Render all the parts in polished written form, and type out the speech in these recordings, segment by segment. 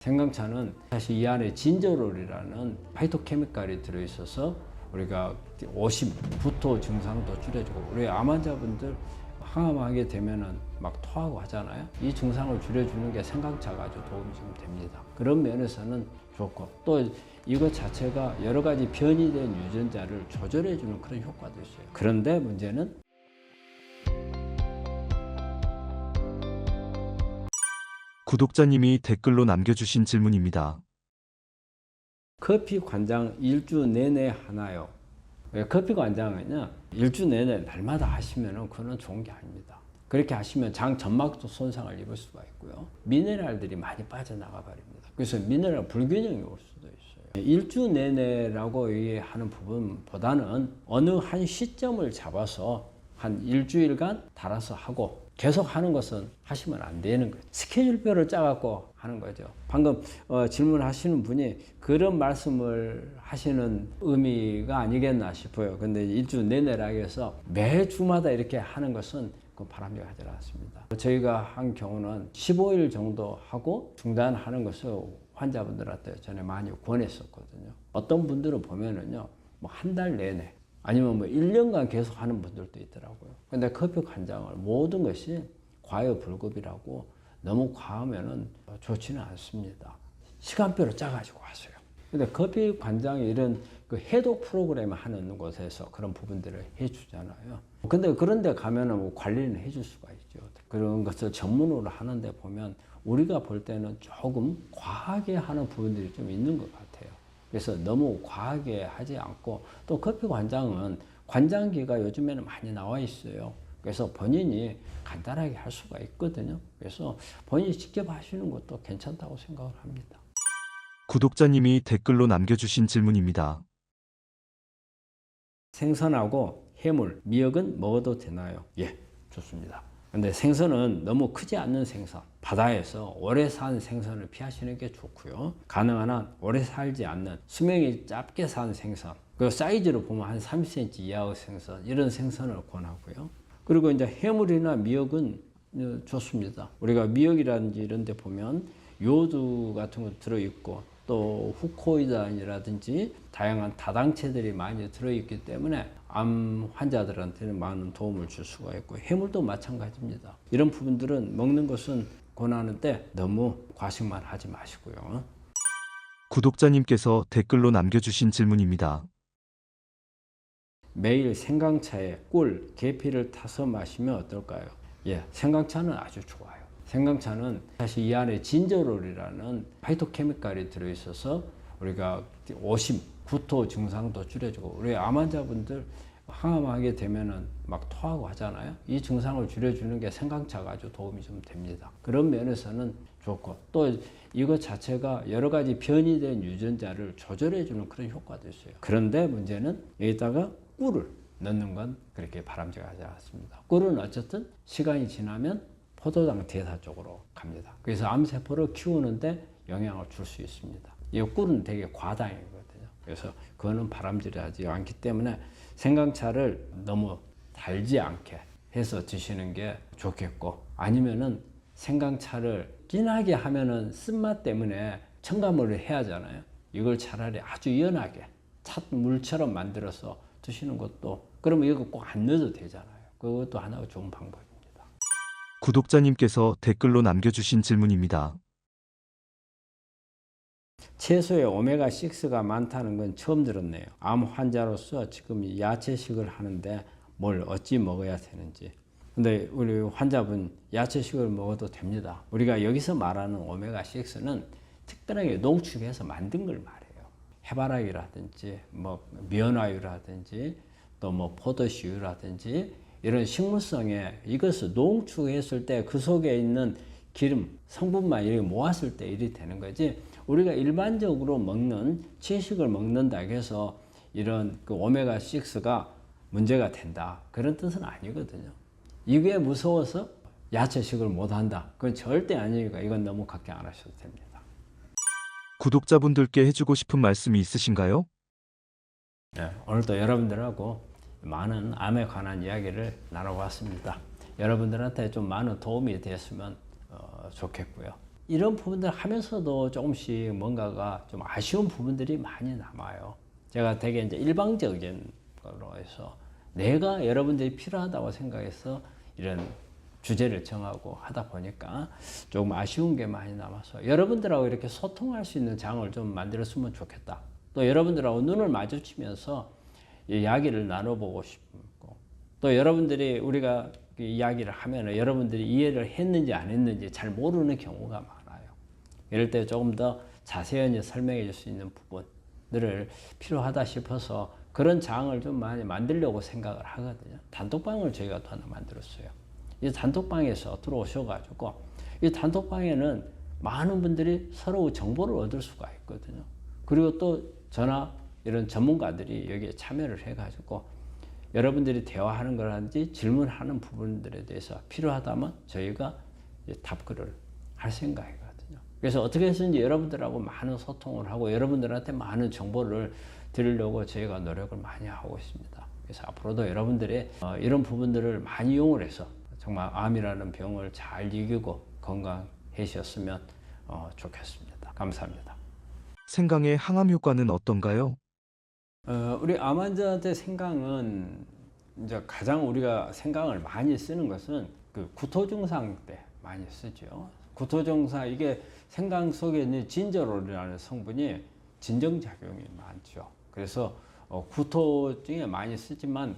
생강차는 사실 이 안에 진저롤이라는 파이토케미칼이 들어있어서 우리가 오심, 구토 증상도 줄여주고, 우리 암 환자분들 항암하게 되면은 막 토하고 하잖아요. 이 증상을 줄여주는 게 생강차가 아주 도움이 좀 됩니다. 그런 면에서는 좋고, 또 이것 자체가 여러 가지 변이된 유전자를 조절해주는 그런 효과도 있어요. 그런데 문제는 구독자님이 댓글로 남겨주신 질문입니다. 커피 관장 일주 내내 하나요? 왜 커피 관장은요, 일주 내내 날마다 하시면은 그건 좋은 게 아닙니다. 그렇게 하시면 장 점막도 손상을 입을 수가 있고요. 미네랄들이 많이 빠져나가 버립니다. 그래서 미네랄 불균형이 올 수도 있어요. 일주 내내라고 얘기하는 부분보다는 어느 한 시점을 잡아서 한 일주일간 달아서 하고, 계속 하는 것은 하시면 안 되는 거죠. 스케줄표를 짜갖고 하는 거죠. 방금 질문하시는 분이 그런 말씀을 하시는 의미가 아니겠나 싶어요. 근데 일주 내내라 해서 매주마다 이렇게 하는 것은 바람직하지 않습니다. 저희가 한 경우는 15일 정도 하고 중단하는 것을 환자분들한테 전에 많이 권했었거든요. 어떤 분들은 보면은요, 뭐 한 달 내내 아니면 뭐 1년간 계속 하는 분들도 있더라고요. 근데 커피 관장을 모든 것이 과여불급이라고 너무 과하면은 좋지는 않습니다. 시간표를 짜가지고 하세요. 근데 커피 관장이 이런 그 해독 프로그램 하는 곳에서 그런 부분들을 해주잖아요. 근데 그런데 가면은 뭐 관리는 해줄 수가 있죠. 그런 것을 전문으로 하는데 보면 우리가 볼 때는 조금 과하게 하는 부분들이 좀 있는 것 같아요. 그래서 너무 과하게 하지 않고, 또 커피 관장은 관장기가 요즘에는 많이 나와 있어요. 그래서 본인이 간단하게 할 수가 있거든요. 그래서 본인이 직접 하시는 것도 괜찮다고 생각을 합니다. 구독자님이 댓글로 남겨주신 질문입니다. 생선하고 해물, 미역은 먹어도 되나요? 예, 좋습니다. 근데 생선은 너무 크지 않는 생선, 바다에서 오래 산 생선을 피하시는 게 좋고요. 가능한 한 오래 살지 않는 수명이 짧게 산 생선, 그 사이즈로 보면 한 30cm 이하의 생선, 이런 생선을 권하고요. 그리고 이제 해물이나 미역은 좋습니다. 우리가 미역이라든지 이런 데 보면 요드 같은 거 들어있고, 또 후코이단이라든지 다양한 다당체들이 많이 들어있기 때문에 암 환자들한테는 많은 도움을 줄 수가 있고, 해물도 마찬가지입니다. 이런 부분들은 먹는 것은 권하는데 너무 과식만 하지 마시고요. 구독자님께서 댓글로 남겨주신 질문입니다. 매일 생강차에 꿀, 계피를 타서 마시면 어떨까요? 예, 생강차는 아주 좋아요. 생강차는 사실 이 안에 진저롤이라는 파이토케미칼이 들어있어서 우리가 오심, 구토 증상도 줄여주고, 우리 암 환자분들 항암하게 되면은 막 토하고 하잖아요. 이 증상을 줄여주는 게 생강차가 아주 도움이 좀 됩니다. 그런 면에서는 좋고, 또 이것 자체가 여러 가지 변이된 유전자를 조절해주는 그런 효과도 있어요. 그런데 문제는 여기다가 꿀을 넣는 건 그렇게 바람직하지 않습니다. 꿀은 어쨌든 시간이 지나면 포도당 대사 쪽으로 갑니다. 그래서 암세포를 키우는데 영향을 줄 수 있습니다. 이 꿀은 되게 과당이거든요. 그래서 그거는 바람직하지 않기 때문에 생강차를 너무 달지 않게 해서 드시는 게 좋겠고, 아니면은 생강차를 진하게 하면은 쓴맛 때문에 첨가물을 해야 하잖아요. 이걸 차라리 아주 연하게 찻물처럼 만들어서 드시는 것도, 그러면 이거 꼭 안 넣어도 되잖아요. 그것도 하나의 좋은 방법입니다. 구독자님께서 댓글로 남겨주신 질문입니다. 채소에 오메가6가 많다는 건 처음 들었네요. 암 환자로서 지금 야채식을 하는데 뭘 어찌 먹어야 되는지. 근데 우리 환자분 야채식을 먹어도 됩니다. 우리가 여기서 말하는 오메가6는 특별하게 농축해서 만든 걸 말해요. 해바라기라든지 뭐 면화유라든지 또 뭐 포도씨유라든지 이런 식물성의 이것을 농축했을 때 그 속에 있는 기름 성분만 이렇게 모았을 때 일이 되는 거지, 우리가 일반적으로 먹는 채식을 먹는다 해서 이런 그 오메가6가 문제가 된다, 그런 뜻은 아니거든요. 이게 무서워서 야채식을 못한다, 그건 절대 아니니까 이건 너무 걱정 안 하셔도 됩니다. 구독자분들께 해주고 싶은 말씀이 있으신가요? 네, 오늘도 여러분들하고 많은 암에 관한 이야기를 나눠봤습니다. 여러분들한테 좀 많은 도움이 됐으면 좋겠고요. 이런 부분들 하면서도 조금씩 뭔가가 좀 아쉬운 부분들이 많이 남아요. 제가 되게 이제 일방적인 걸로 해서 내가 여러분들이 필요하다고 생각해서 이런 주제를 정하고 하다 보니까 조금 아쉬운 게 많이 남아서 여러분들하고 이렇게 소통할 수 있는 장을 좀 만들었으면 좋겠다. 또 여러분들하고 눈을 마주치면서 이야기를 나눠보고 싶고, 또 여러분들이 우리가 이야기를 하면 여러분들이 이해를 했는지 안 했는지 잘 모르는 경우가 많아요. 이럴 때 조금 더 자세히 설명해 줄 수 있는 부분들을 필요하다 싶어서 그런 장을 좀 많이 만들려고 생각을 하거든요. 단톡방을 저희가 또 하나 만들었어요. 이 단톡방에서 들어오셔가지고 이 단톡방에는 많은 분들이 서로 정보를 얻을 수가 있거든요. 그리고 또 저나 이런 전문가들이 여기에 참여를 해가지고 여러분들이 대화하는 거라든지 질문하는 부분들에 대해서 필요하다면 저희가 답글을 할 생각이거든요. 그래서 어떻게 해서든지 여러분들하고 많은 소통을 하고 여러분들한테 많은 정보를 드리려고 저희가 노력을 많이 하고 있습니다. 그래서 앞으로도 여러분들의 이런 부분들을 많이 이용을 해서 정말 암이라는 병을 잘 이기고 건강해지셨으면 좋겠습니다. 감사합니다. 생강의 항암 효과는 어떤가요? 우리 암 환자한테 생강은 이제 가장 우리가 생강을 많이 쓰는 것은 그 구토 증상 때 많이 쓰죠. 구토 증상, 이게 생강 속에 있는 진저롤이라는 성분이 진정작용이 많죠. 그래서 구토증에 많이 쓰지만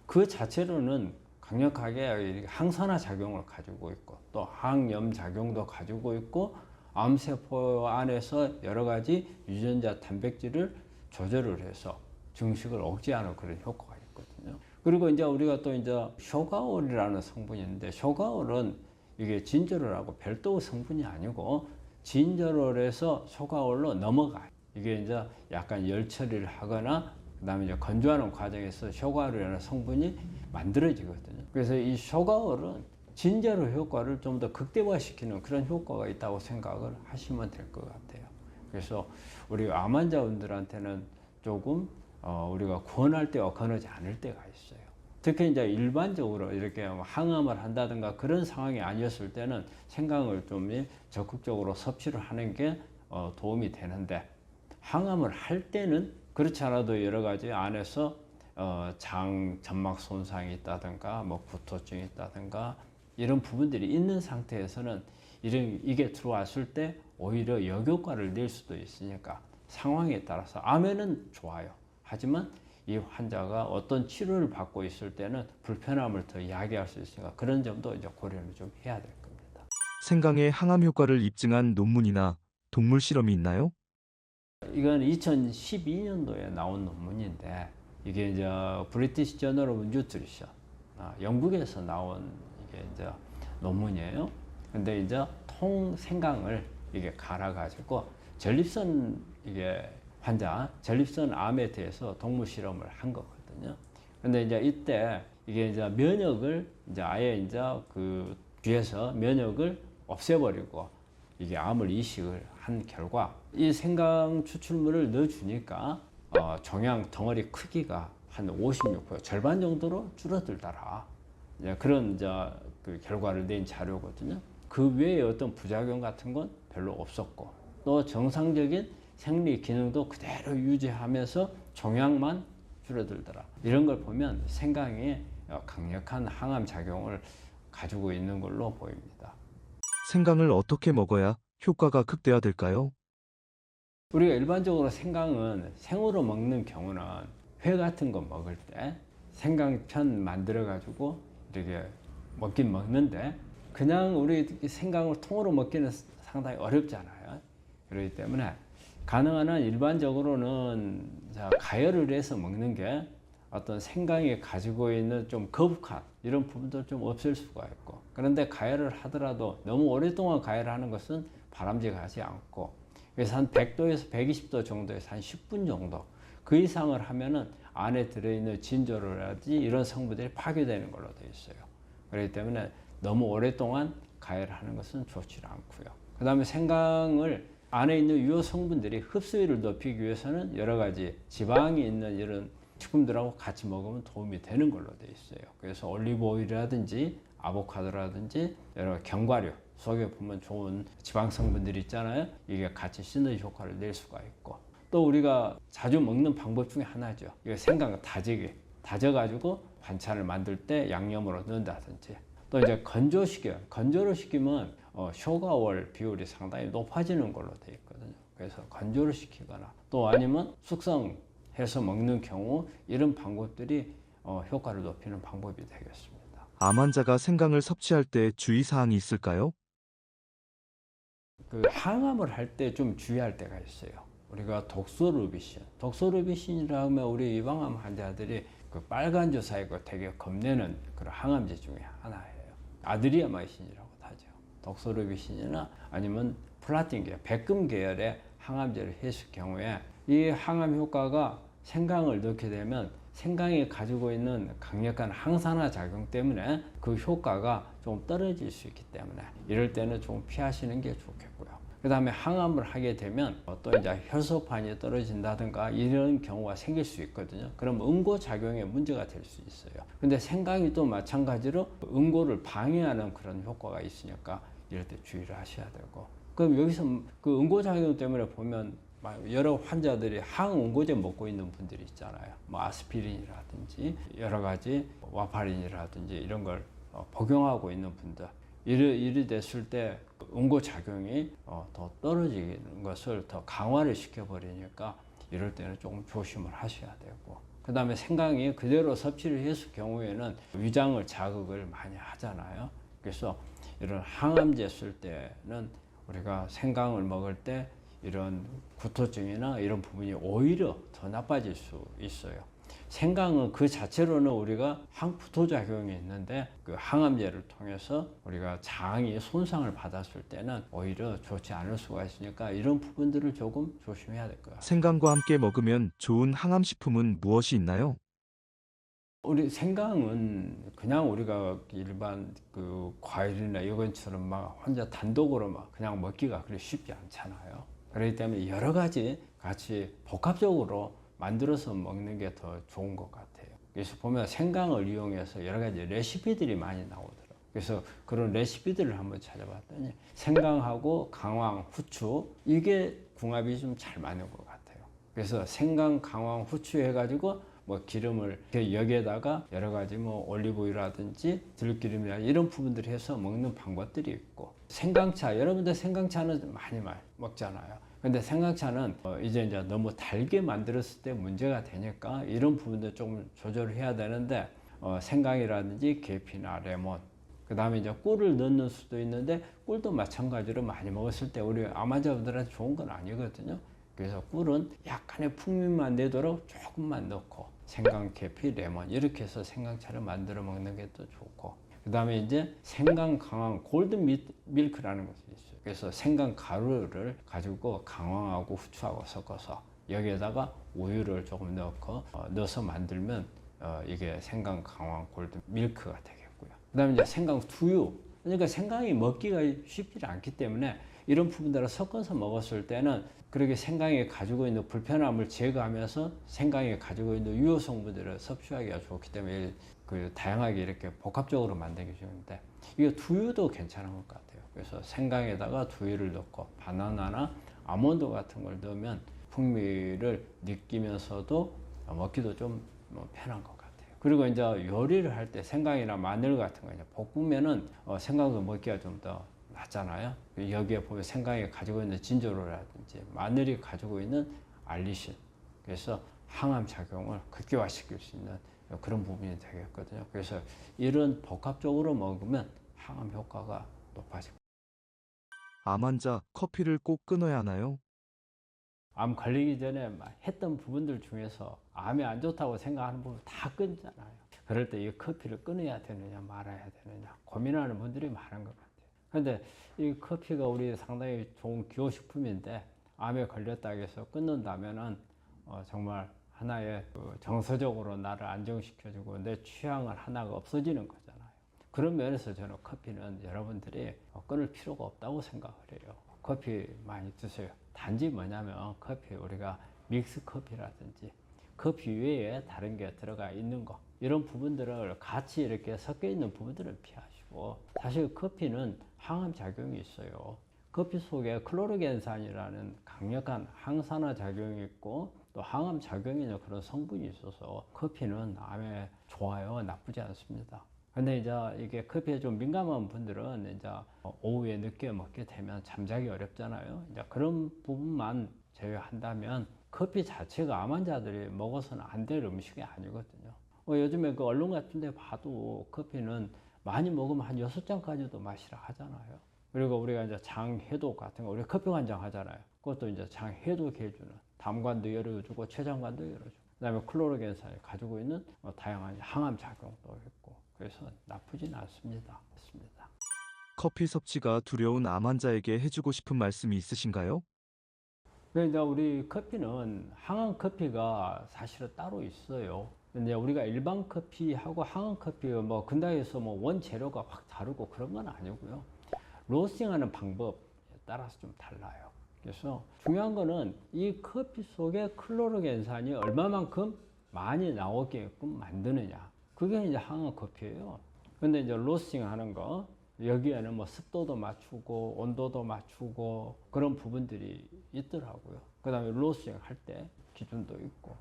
그 자체로는 강력하게 항산화 작용을 가지고 있고 또 항염 작용도 가지고 있고 암세포 안에서 여러 가지 유전자 단백질을 조절을 해서 증식을 억제하는 그런 효과가 있거든요. 그리고 이제 우리가 또 이제 쇼가올이라는 성분이 있는데 쇼가올은 이게 진저롤하고 별도 성분이 아니고 진저롤에서 쇼가올로 넘어가요. 이게 이제 약간 열 처리를 하거나 그다음에 이제 건조하는 과정에서 쇼가올이라는 성분이 만들어지거든요. 그래서 이 쇼가올은 진저롤 효과를 좀 더 극대화시키는 그런 효과가 있다고 생각을 하시면 될 것 같아요. 그래서 우리 암 환자분들한테는 조금 우리가 권할 때와 권하지 않을 때가 있어요. 특히 이제 일반적으로 이렇게 항암을 한다든가 그런 상황이 아니었을 때는 생강을 좀 적극적으로 섭취를 하는 게 도움이 되는데, 항암을 할 때는 그렇지 않아도 여러 가지 안에서 장 점막 손상이 있다든가 뭐 구토증이 있다든가 이런 부분들이 있는 상태에서는 이게 들어왔을 때 오히려 역효과를 낼 수도 있으니까 상황에 따라서 암에는 좋아요. 하지만 이 환자가 어떤 치료를 받고 있을 때는 불편함을 더 야기할 수 있으니까 그런 점도 이제 고려를 좀 해야 될 겁니다. 생강의 항암 효과를 입증한 논문이나 동물 실험이 있나요? 이건 2012년도에 나온 논문인데 이게 이제 브리티시 저널 오브 뉴트리션, 영국에서 나온 이게 이제 논문이에요. 근데 이제 생강을 이게 갈아가지고 전립선 이게 환자 전립선 암에 대해서 동물 실험을 한 거거든요. 근데 이제 이때 이게 이제 면역을 이제 아예 이제 그 뒤에서 면역을 없애버리고 이게 암을 이식을 한 결과 이 생강 추출물을 넣어주니까 종양 덩어리 크기가 한 56% 절반 정도로 줄어들더라. 그런 이제 그 결과를 낸 자료거든요. 그 외에 어떤 부작용 같은 건 별로 없었고 또 정상적인 생리 기능도 그대로 유지하면서 종양만 줄어들더라. 이런 걸 보면 생강이 강력한 항암 작용을 가지고 있는 걸로 보입니다. 생강을 어떻게 먹어야 효과가 극대화될까요? 우리가 일반적으로 생강은 생으로 먹는 경우는 회 같은 거 먹을 때 생강편 만들어 가지고 이렇게 먹긴 먹는데 그냥 우리 생강을 통으로 먹기는 상당히 어렵잖아요. 그렇기 때문에 가능한 한 일반적으로는 가열을 해서 먹는 게 어떤 생강이 가지고 있는 좀 거북한 이런 부분도 좀 없앨 수가 있고, 그런데 가열을 하더라도 너무 오랫동안 가열하는 것은 바람직하지 않고, 그래서 한 100도에서 120도 정도에서 한 10분 정도 그 이상을 하면은 안에 들어있는 진저로라든지 이런 성분들이 파괴되는 걸로 되어 있어요. 그렇기 때문에 너무 오랫동안 가열하는 것은 좋지 않고요. 그 다음에 생강을 안에 있는 유효 성분들이 흡수율을 높이기 위해서는 여러 가지 지방이 있는 이런 식품들하고 같이 먹으면 도움이 되는 걸로 되어 있어요. 그래서 올리브 오일이라든지 아보카도라든지 여러 견과류, 속에 보면 좋은 지방 성분들이 있잖아요. 이게 같이 시너지 효과를 낼 수가 있고, 또 우리가 자주 먹는 방법 중에 하나죠. 이거 생강 다지기. 다져가지고 반찬을 만들 때 양념으로 넣는다든지, 또 이제 건조시켜요. 건조를 시키면 효과월 비율이 상당히 높아지는 걸로 되어 있거든요. 그래서 건조를 시키거나, 또 아니면 숙성해서 먹는 경우, 이런 방법들이 효과를 높이는 방법이 되겠습니다. 암 환자가 생강을 섭취할 때 주의사항이 있을까요? 그 항암을 할 때 좀 주의할 때가 있어요. 우리가 독소르비신이라 하면 우리 유방암 환자들이 그 빨간 주사이고 되게 겁내는 그런 항암제 중에 하나예요. 아드리아마이신이라고 하죠. 독소르비신이나 아니면 플라틴 계열, 백금 계열의 항암제를 했을 경우에 이 항암 효과가 생강을 넣게 되면 생강이 가지고 있는 강력한 항산화 작용 때문에 그 효과가 좀 떨어질 수 있기 때문에 이럴 때는 좀 피하시는 게 좋겠고요. 그 다음에 항암을 하게 되면 또 이제 혈소판이 떨어진다든가 이런 경우가 생길 수 있거든요. 그럼 응고작용에 문제가 될 수 있어요. 근데 생강이 또 마찬가지로 응고를 방해하는 그런 효과가 있으니까 이럴 때 주의를 하셔야 되고, 그럼 여기서 그 응고작용 때문에 보면 여러 환자들이 항응고제 먹고 있는 분들이 있잖아요. 뭐 아스피린이라든지 여러 가지 와파린이라든지 이런 걸 복용하고 있는 분들, 이리 됐을 때 응고작용이 더 떨어지는 것을 더 강화를 시켜버리니까 이럴 때는 조금 조심을 하셔야 되고, 그 다음에 생강이 그대로 섭취를 했을 경우에는 위장을 자극을 많이 하잖아요. 그래서 이런 항암제 쓸 때는 우리가 생강을 먹을 때 이런 구토증이나 이런 부분이 오히려 더 나빠질 수 있어요. 생강은 그 자체로는 우리가 항부토작용이 있는데 그 항암제를 통해서 우리가 장이 손상을 받았을 때는 오히려 좋지 않을 수가 있으니까 이런 부분들을 조금 조심해야 될 것 같아요. 생강과 함께 먹으면 좋은 항암식품은 무엇이 있나요? 우리 생강은 그냥 우리가 일반 그 과일이나 이건처럼 막 혼자 단독으로 막 그냥 먹기가 그리 쉽지 않잖아요. 그렇기 때문에 여러 가지 같이 복합적으로 만들어서 먹는 게 더 좋은 것 같아요. 그래서 보면 생강을 이용해서 여러 가지 레시피들이 많이 나오더라고요. 그래서 그런 레시피들을 한번 찾아봤더니 생강하고 강황, 후추, 이게 궁합이 좀 잘 맞는 것 같아요. 그래서 생강, 강황, 후추 해가지고 뭐 기름을 여기에다가 여러 가지 뭐 올리브유라든지 들기름이나 이런 부분들을 해서 먹는 방법들이 있고, 생강차, 여러분들 생강차는 많이 먹잖아요. 근데 생강차는 이제 너무 달게 만들었을 때 문제가 되니까 이런 부분도 조금 조절을 해야 되는데, 생강이라든지 계피나 레몬, 그 다음에 이제 꿀을 넣는 수도 있는데 꿀도 마찬가지로 많이 먹었을 때 우리 암 환자분들한테 좋은 건 아니거든요. 그래서 꿀은 약간의 풍미만 내도록 조금만 넣고 생강, 계피, 레몬 이렇게 해서 생강차를 만들어 먹는 게 또 좋고, 그 다음에 이제 생강 강황 골든 밀크라는 것이 있어요. 그래서 생강 가루를 가지고 강황하고 후추하고 섞어서 여기에다가 우유를 조금 넣어서 만들면 이게 생강 강황 골든 밀크가 되겠고요. 그 다음에 이제 생강 두유, 그러니까 생강이 먹기가 쉽지 않기 때문에 이런 부분들을 섞어서 먹었을 때는 그렇게 생강이 가지고 있는 불편함을 제거하면서 생강이 가지고 있는 유효 성분들을 섭취하기가 좋기 때문에 그 다양하게 이렇게 복합적으로 만들기 좋은데, 이게 두유도 괜찮은 것 같아요. 그래서 생강에다가 두유를 넣고 바나나나 아몬드 같은 걸 넣으면 풍미를 느끼면서도 먹기도 좀 편한 것 같아요. 그리고 이제 요리를 할 때 생강이나 마늘 같은 거 이제 볶으면은 생강도 먹기가 좀 더 낫잖아요. 여기에 보면 생강이 가지고 있는 진저로라든지 마늘이 가지고 있는 알리신, 그래서 항암 작용을 극대화시킬 수 있는 그런 부분이 되겠거든요. 그래서 이런 복합적으로 먹으면 항암 효과가 높아집니다. 암 환자 커피를 꼭 끊어야 하나요? 암 걸리기 전에 했던 부분들 중에서 암이 안 좋다고 생각하는 부분 다 끊잖아요. 그럴 때 이 커피를 끊어야 되느냐 말아야 되느냐 고민하는 분들이 많은 것 같아요. 그런데 이 커피가 우리 상당히 좋은 기호식품인데 암에 걸렸다고 해서 끊는다면은 정말 하나의 정서적으로 나를 안정시켜주고 내 취향을 하나가 없어지는 거잖아요. 그런 면에서 저는 커피는 여러분들이 끊을 필요가 없다고 생각을 해요. 커피 많이 드세요. 단지 뭐냐면 커피, 우리가 믹스 커피라든지 커피 외에 다른 게 들어가 있는 거, 이런 부분들을 같이 이렇게 섞여 있는 부분들을 피하시고, 사실 커피는 항암 작용이 있어요. 커피 속에 클로르겐산이라는 강력한 항산화 작용이 있고 또 항암 작용이 있는 그런 성분이 있어서 커피는 암에 좋아요. 나쁘지 않습니다. 근데 이제 이게 커피에 좀 민감한 분들은 이제 오후에 늦게 먹게 되면 잠자기 어렵잖아요. 이제 그런 부분만 제외한다면 커피 자체가 암 환자들이 먹어서는 안 될 음식이 아니거든요. 요즘에 그 언론 같은 데 봐도 커피는 많이 먹으면 한 6잔까지도 마시라 하잖아요. 그리고 우리가 이제 장 해독 같은 거, 우리 커피 관장 하잖아요. 그것도 이제 장 해독해주는 담관도 열어주고 췌장관도 열어주고 그다음에 클로로겐산이 가지고 있는 다양한 항암 작용도 있고 그래서 나쁘진 않습니다. 커피 섭취가 두려운 암 환자에게 해주고 싶은 말씀이 있으신가요? 그러니까 우리 커피는 항암 커피가 사실은 따로 있어요. 근데 우리가 일반 커피하고 항암 커피 뭐 근다해서 뭐 원재료가 확 다르고 그런 건 아니고요. 로스팅하는 방법에 따라서 좀 달라요. 그래서 중요한 거는 이 커피 속에 클로로겐산이 얼마만큼 많이 나오게끔 만드느냐. 그게 이제 항암 커피예요. 근데 이제 로스팅 하는 거 여기에는 뭐 습도도 맞추고 온도도 맞추고 그런 부분들이 있더라고요. 그 다음에 로스팅 할 때 기준도 있고.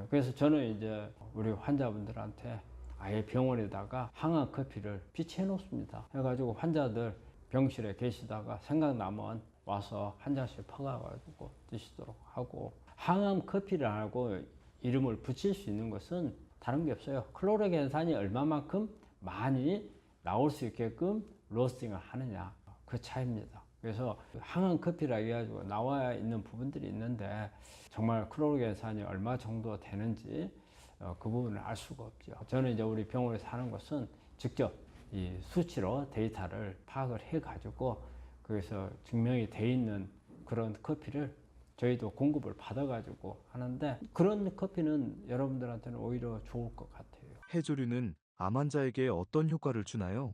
그래서 저는 이제 우리 환자분들한테 아예 병원에다가 항암 커피를 비치해 놓습니다. 해가지고 환자들 병실에 계시다가 생각나면 와서 한 잔씩 퍼가지고 드시도록 하고 항암 커피라고 이름을 붙일 수 있는 것은 다른 게 없어요. 클로로겐산이 얼마만큼 많이 나올 수 있게끔 로스팅을 하느냐 그 차이입니다. 그래서 항암 커피라 해가지고 나와 있는 부분들이 있는데 정말 클로로겐산이 얼마 정도 되는지 그 부분을 알 수가 없죠. 저는 이제 우리 병원에서 하는 것은 직접 이 수치로 데이터를 파악을 해가지고 거기서 증명이 돼 있는 그런 커피를 저희도 공급을 받아가지고 하는데 그런 커피는 여러분들한테는 오히려 좋을 것 같아요. 해조류는 암 환자에게 어떤 효과를 주나요?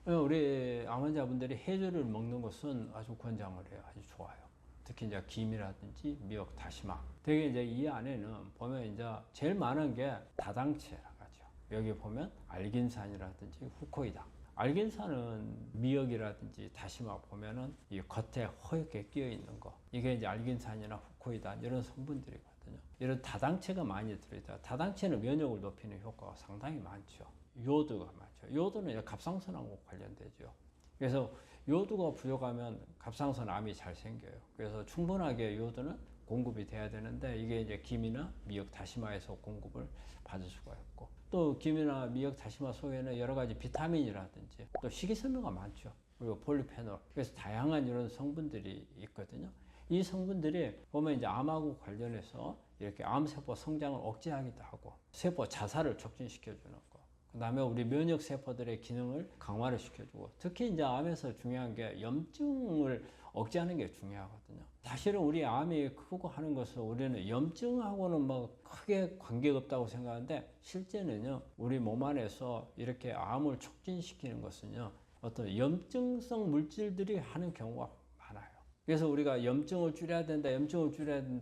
우리 암 환자분들이 해조류를 먹는 것은 아주 권장을 해요. 아주 좋아요. 특히 이제 김이라든지 미역, 다시마. 되게 이제 이 안에는 보면 이제 제일 많은 게 다당체라고 하죠. 여기 보면 알긴산이라든지 후코이다. 알긴산은 미역이라든지 다시마 보면은 이 겉에 허옇게 끼어 있는 거. 이게 이제 알긴산이나 후코이다 이런 성분들이거든요. 이런 다당체가 많이 들어있다. 다당체는 면역을 높이는 효과가 상당히 많죠. 요드가 많죠. 요드는 갑상선하고 관련되죠. 그래서 요드가 부족하면 갑상선 암이 잘 생겨요. 그래서 충분하게 요드는 공급이 돼야 되는데 이게 이제 김이나 미역, 다시마에서 공급을 받을 수가 있고 또 김이나 미역, 다시마 속에는 여러 가지 비타민이라든지 또 식이섬유가 많죠. 그리고 폴리페놀. 그래서 다양한 이런 성분들이 있거든요. 이 성분들이 보면 이제 암하고 관련해서 이렇게 암세포 성장을 억제하기도 하고 세포 자살을 촉진시켜주는 거. 그 다음에 우리 면역 세포들의 기능을 강화를 시켜주고 특히 이제 암에서 중요한 게 염증을 억제하는 게 중요하거든요. 사실은 우리 암이 크고 하는 것은 우리는 염증하고는 뭐 크게 관계가 없다고 생각하는데 실제는요 우리 몸 안에서 이렇게 암을 촉진시키는 것은요 어떤 염증성 물질들이 하는 경우가 많아요. 그래서 우리가 염증을 줄여야 된다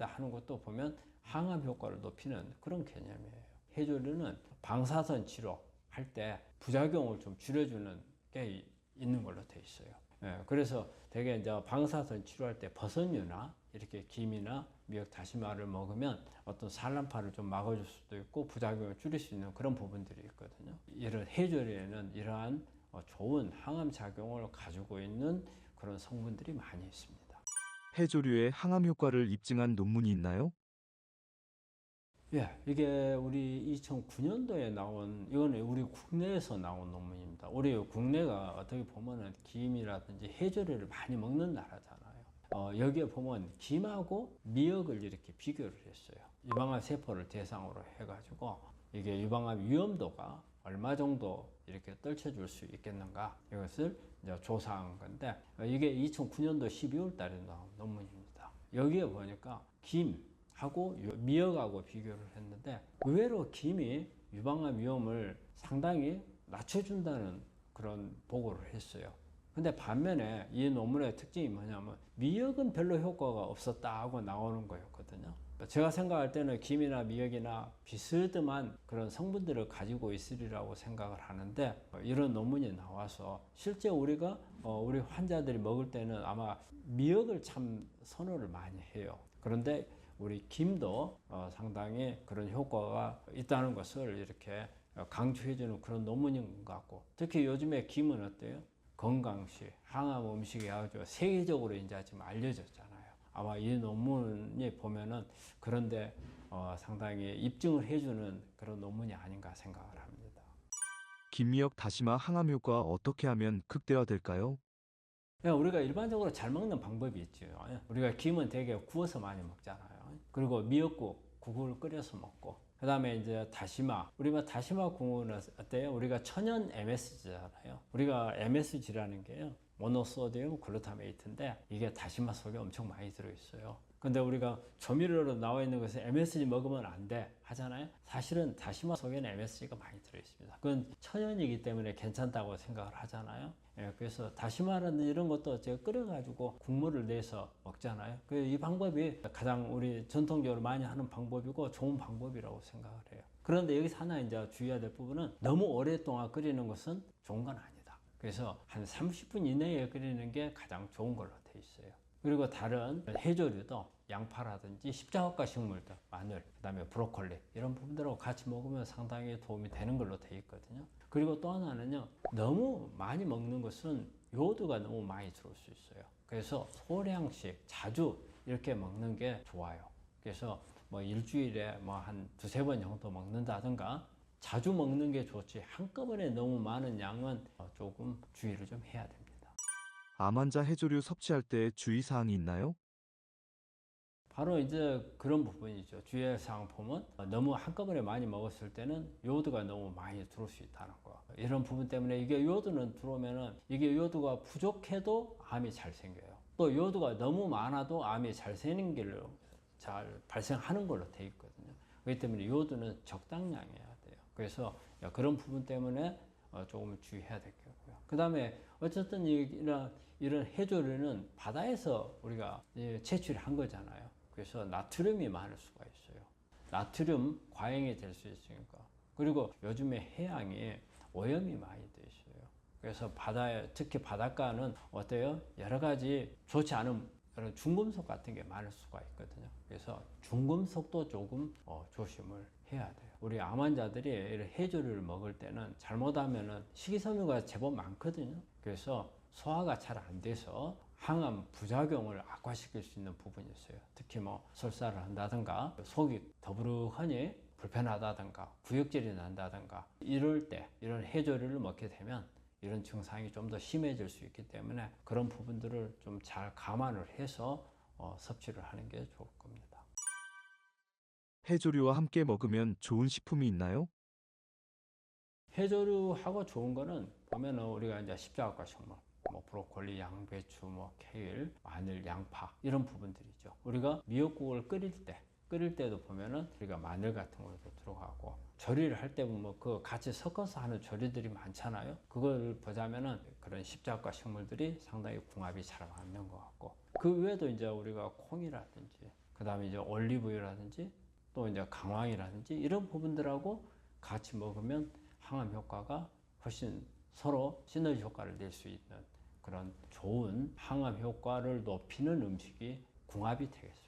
하는 것도 보면 항암 효과를 높이는 그런 개념이에요. 해조류는 방사선 치료 할 때 부작용을 좀 줄여주는 게 있는 걸로 돼 있어요. 그래서 되게 이제 방사선 치료할 때 버섯류나 이렇게 김이나 미역 다시마를 먹으면 어떤 산란파를 좀 막아줄 수도 있고 부작용을 줄일 수 있는 그런 부분들이 있거든요. 이런 해조류에는 이러한 좋은 항암 작용을 가지고 있는 그런 성분들이 많이 있습니다. 해조류의 항암 효과를 입증한 논문이 있나요? 예, 이게 우리 2009년도에 나온, 이거는 우리 국내에서 나온 논문입니다. 우리 국내가 어떻게 보면은 김이라든지 해조류를 많이 먹는 나라잖아요. 여기에 보면 김하고 미역을 이렇게 비교를 했어요. 유방암 세포를 대상으로 해가지고 이게 유방암 위험도가 얼마 정도 이렇게 떨쳐줄 수 있겠는가 이것을 이제 조사한 건데 이게 2009년도 12월 달에 나온 논문입니다. 여기에 보니까 김하고 미역하고 비교를 했는데 의외로 김이 유방암 위험을 상당히 낮춰준다는 그런 보고를 했어요. 근데 반면에 이 논문의 특징이 뭐냐면 미역은 별로 효과가 없었다고 나오는 거였거든요. 제가 생각할 때는 김이나 미역이나 비스듬한 그런 성분들을 가지고 있으리라고 생각을 하는데 이런 논문이 나와서 실제 우리가 우리 환자들이 먹을 때는 아마 미역을 참 선호를 많이 해요. 그런데 우리 김도 상당히 그런 효과가 있다는 것을 이렇게 강조해주는 그런 논문인 것 같고, 특히 요즘에 김은 어때요? 건강식, 항암 음식이 아주 세계적으로 이제 지금 알려졌잖아요. 아마 이 논문이 보면은 그런데 상당히 입증을 해주는 그런 논문이 아닌가 생각을 합니다. 김미역 다시마 항암 효과 어떻게 하면 극대화될까요? 그냥 우리가 일반적으로 잘 먹는 방법이 있죠. 우리가 김은 되게 구워서 많이 먹잖아요. 그리고 미역국, 국을 끓여서 먹고, 그 다음에 이제 다시마. 우리가 다시마 국은 어때요? 우리가 천연 MSG잖아요. 우리가 MSG라는 게요, 모노소디움 글루타메이트인데 이게 다시마 속에 엄청 많이 들어있어요. 근데 우리가 조미료로 나와 있는 것에 MSG 먹으면 안 돼 하잖아요. 사실은 다시마 속에는 MSG가 많이 들어있습니다. 그건 천연이기 때문에 괜찮다고 생각을 하잖아요. 예, 그래서 다시마라든지 이런 것도 제가 끓여가지고 국물을 내서 먹잖아요. 이 방법이 가장 우리 전통적으로 많이 하는 방법이고 좋은 방법이라고 생각을 해요. 그런데 여기서 하나 이제 주의해야 될 부분은 너무 오랫동안 끓이는 것은 좋은 건 아니다. 그래서 한 30분 이내에 끓이는 게 가장 좋은 걸로 돼 있어요. 그리고 다른 해조류도 양파라든지 십자가과 식물들, 마늘, 그다음에 브로콜리 이런 부분들하고 같이 먹으면 상당히 도움이 되는 걸로 돼 있거든요. 그리고 또 하나는요, 너무 많이 먹는 것은 요오드가 너무 많이 들어올 수 있어요. 그래서 소량씩 자주 이렇게 먹는 게 좋아요. 그래서 뭐 일주일에 뭐 한 두세 번 정도 먹는다든가 자주 먹는 게 좋지, 한꺼번에 너무 많은 양은 조금 주의를 좀 해야 됩니다. 암 환자 해조류 섭취할 때 주의사항이 있나요? 바로 이제 그런 부분이죠. 주의사항 보면 너무 한꺼번에 많이 먹었을 때는 요오드가 너무 많이 들어올 수 있다는 거. 이런 부분 때문에 이게 요오드는 들어오면은 이게 요오드가 부족해도 암이 잘 생겨요. 또 요오드가 너무 많아도 암이 잘 생기를 잘 발생하는 걸로 돼 있거든요. 그렇기 때문에 요오드는 적당량이어야 돼요. 그래서 그런 부분 때문에 조금 주의해야 될 거고요. 그 다음에 어쨌든 이런 해조류는 바다에서 우리가 채취를 한 거잖아요. 그래서 나트륨이 많을 수가 있어요. 나트륨 과잉이 될 수 있으니까. 그리고 요즘에 해양이 오염이 많이 돼 있어요. 그래서 바다에, 특히 바닷가는 어때요? 여러 가지 좋지 않은 이런 중금속 같은 게 많을 수가 있거든요. 그래서 중금속도 조금 조심을 해야 돼요. 우리 암 환자들이 이런 해조류를 먹을 때는 잘못하면은 식이섬유가 제법 많거든요. 그래서 소화가 잘 안 돼서 항암 부작용을 악화시킬 수 있는 부분이 있어요. 특히 뭐 설사를 한다든가 속이 더부룩하니 불편하다든가 구역질이 난다든가 이럴 때 이런 해조류를 먹게 되면 이런 증상이 좀 더 심해질 수 있기 때문에 그런 부분들을 좀 잘 감안을 해서 섭취를 하는 게 좋을 겁니다. 해조류와 함께 먹으면 좋은 식품이 있나요? 해조류하고 좋은 거는 보면은 우리가 이제 십자가과 식물, 뭐 브로콜리, 양배추, 뭐 케일, 마늘, 양파 이런 부분들이죠. 우리가 미역국을 끓일 때도 보면은 우리가 마늘 같은 것도 들어가고 조리를 할 때 보면 그 같이 섞어서 하는 조리들이 많잖아요. 그걸 보자면은 그런 십자가 식물들이 상당히 궁합이 잘 맞는 것 같고, 그 외에도 이제 우리가 콩이라든지 그다음에 이제 올리브유라든지 또 이제 강황이라든지 이런 부분들하고 같이 먹으면 항암 효과가 훨씬 서로 시너지 효과를 낼 수 있는 그런 좋은 항암 효과를 높이는 음식이 궁합이 되겠습니다.